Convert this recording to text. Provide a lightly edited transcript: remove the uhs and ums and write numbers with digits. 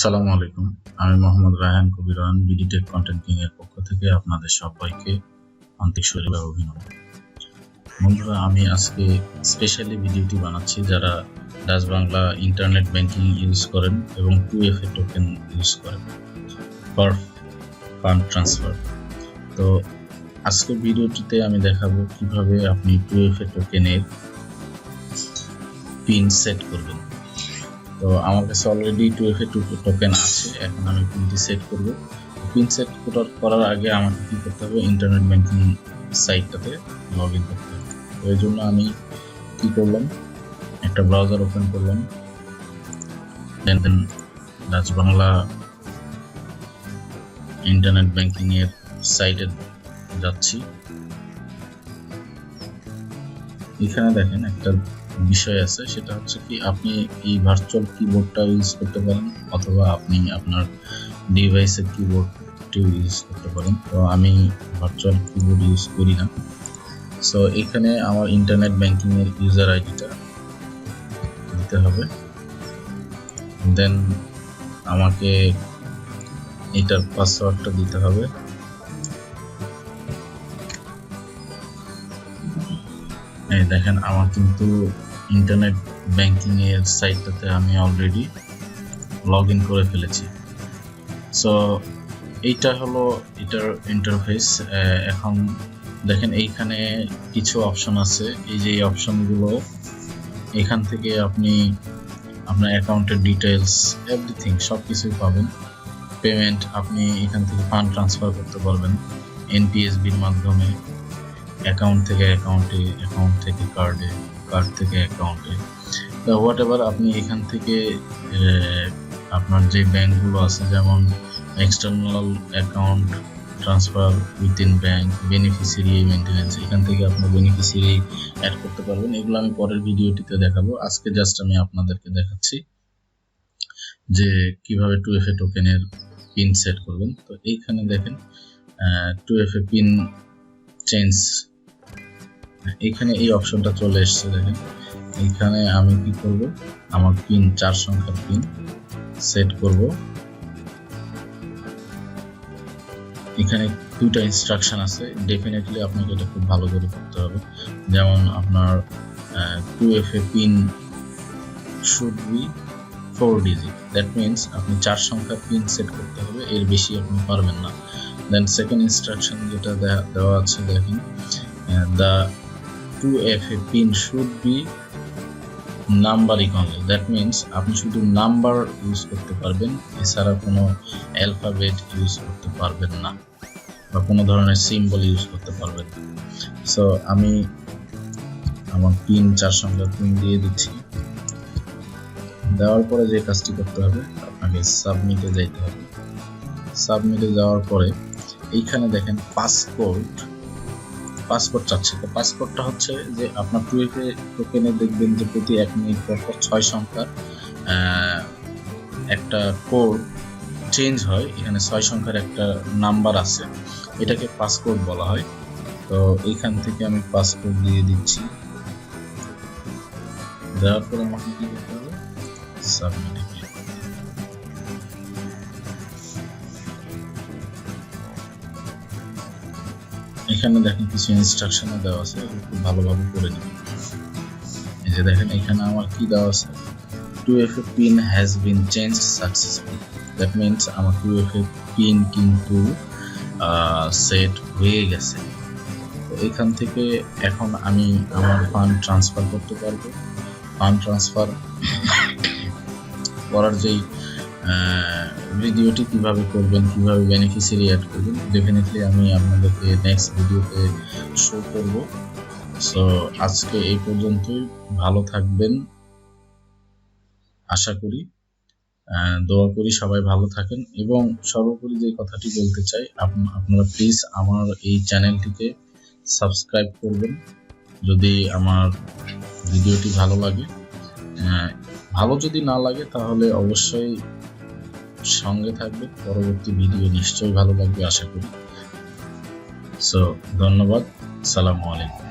আসসালামু আলাইকুম। আমি Mohammad Raihan Kabir Rahman BD tech content king এর পক্ষ থেকে আপনাদের সবাইকে আন্তরিক শুভেচ্ছা ও অভিনন্দন। বন্ধুরা, আমি আজকে স্পেশালি ভিডিওটি বানাচ্ছি যারা Dutch Bangla internet banking use করেন এবং 2FA টোকেন ইউজ করেন ফর ফান্ড ট্রান্সফার। তো আজকের ভিডিওটিতে আমি দেখাবো কিভাবে আপনি 2FA টোকেনের পিন সেট করবেন। তো আমার কাছে অলরেডি 2FA টোকেন আছে, এখন আমি পিনটি সেট করব। পিন সেট করার আগে আমাকে কি করতে হবে, ইন্টারনেট ব্যাংকিং সাইটটাতে লগ ইন করতে হবে। তো এই জন্য আমি কি করলাম, একটা ব্রাউজার ওপেন করলাম, দেন ডাচ বাংলা ইন্টারনেট ব্যাংকিং এর সাইটে যাচ্ছি। এখানে দেখেন একটা বিষয় আছে, সেটা হচ্ছে কি আপনি এই ভার্চুয়াল কিবোর্ডটা ইউজ করতে পারেন অথবা আপনি আপনার ডিভাইসের কিবোর্ডটি ইউজ করতে পারেন। তো আমি ভার্চুয়াল কিবোর্ড ইউজ করি না। সো এখানে আমার ইন্টারনেট ব্যাংকিং এর ইউজার আইডিটা দিতে হবে, দেন আমাকে এটার পাসওয়ার্ডটা দিতে হবে। এই দেখেন আমার কিন্তু ইন্টারনেট ব্যাংকিং এর সাইটটাতে আমি অলরেডি লগ ইন করে ফেলেছি। সো এইটা হলো এটার ইন্টারফেস। এখন দেখেন এইখানে কিছু অপশন আছে, এই যে অপশনগুলো, এখান থেকে আপনি আপনার অ্যাকাউন্টের ডিটেলস এভরিথিং সব কিছুই পাবেন। পেমেন্ট আপনি এখান থেকে ফান্ড ট্রান্সফার করতে পারবেন এনপিএসবির মাধ্যমে, অ্যাকাউন্ট থেকে অ্যাকাউন্টে, অ্যাকাউন্ট থেকে কার্ডে, কার্ড থেকে অ্যাকাউন্টে, হোয়াট এভার আপনি এখান থেকে আপনার যে ব্যাংকগুলো আছে, যেমন external account transfer within bank, beneficiary maintenance, এখান থেকে আপনার বেনিফিসিয়ারি অ্যাড করতে পারবেন। এগুলো আমি পরের ভিডিওটিতে দেখাবো। আজকে জাস্ট আমি আপনাদেরকে দেখাচ্ছি যে কিভাবে 2FA টোকেনের পিন সেট করবেন। তো এইখানে দেখেন 2FA পিন চেঞ্জ, এখানে এই অপশনটা চলে এসছে। দেখেন এইখানে আমি কি করব, আমার পিন 4 সংখ্যার পিন সেট করব। এখানে দুইটা ইনস্ট্রাকশন আছে, ডেফিনেটলি আপনাকে এটা খুব ভালো করে করতে হবে। যেমন আপনার 2FA pin should be 4 digit, that means আপনি 4 সংখ্যার পিন সেট করতে হবে, এর বেশি আপনি পারবেন না। দেন সেকেন্ড ইনস্ট্রাকশন যেটা দেওয়া আছে, দেখেন the 2FA pin should be numberic only, that means আপনি শুধু নাম্বার ইউজ করতে পারবেন, এছাড়া কোনো অ্যালফাবেট ইউজ করতে পারবেন না বা কোনো ধরনের সিম্বল ইউজ করতে পারবেন না। সো আমি আমার পিন 4 সংখ্যার পিন দিয়ে দিচ্ছি। দেওয়ার পরে যে কাজটি করতে হবে, আপনাকে সাবমিটে যাইতে হবে। সাবমিটে যাওয়ার পরে এইখানে দেখেন পাসপোর্ট চাচ্ছে। তো পাসপোর্টটা হচ্ছে যে আপনার 2FA টোকেনে দেখবেন যে প্রতি 1 মিনিট পর 6 সংখ্যার একটা কোড চেঞ্জ হয়। এখানে 6 সংখ্যার একটা নাম্বার আছে, এটাকে পাসকোড বলা হয়। তো এইখান থেকে আমি পাসকোড দিয়ে দিচ্ছি। দেওয়ার পর আমাকে কি করতে হবে, সাবমিটে ক্লিক করতে হবে। এখানে দেখেন কিছু ইনস্ট্রাকশন দেওয়া আছে, খুব ভালোভাবে করে নেবেন। এই যে দেখেন এখানে আমার কি দেওয়া আছে, 2FA pin has been changed successfully, that means আমার 2FA পিন কিন্তু সেট হয়ে গেছে। তো এখান থেকে এখন আমি আমার ফান্ড ট্রান্সফার করতে পারবো। ফান্ড ট্রান্সফার করার যেই ভিডিওটি কিভাবে করবেন, কিভাবে বেনিফিসিয়ারি অ্যাড করবেন, ডেফিনেটলি আমি আপনাদেরকে নেক্সট ভিডিওতে শো করব। সো আজকে এই পর্যন্তই, ভালো থাকবেন আশা করি, দোয়া করি সবাই ভালো থাকেন। এবং সর্বোপরি যে কথাটি বলতে চাই, আপনারা প্লিজ আমার এই চ্যানেলটিকে সাবস্ক্রাইব করবেন যদি আমার ভিডিওটি ভালো লাগে। ভালো যদি না লাগে তাহলে অবশ্যই সঙ্গে থাকবে, পরবর্তী ভিডিও নিশ্চয়ই ভালো লাগবে আশা করি। সো ধন্যবাদ, আসসালামু আলাইকুম।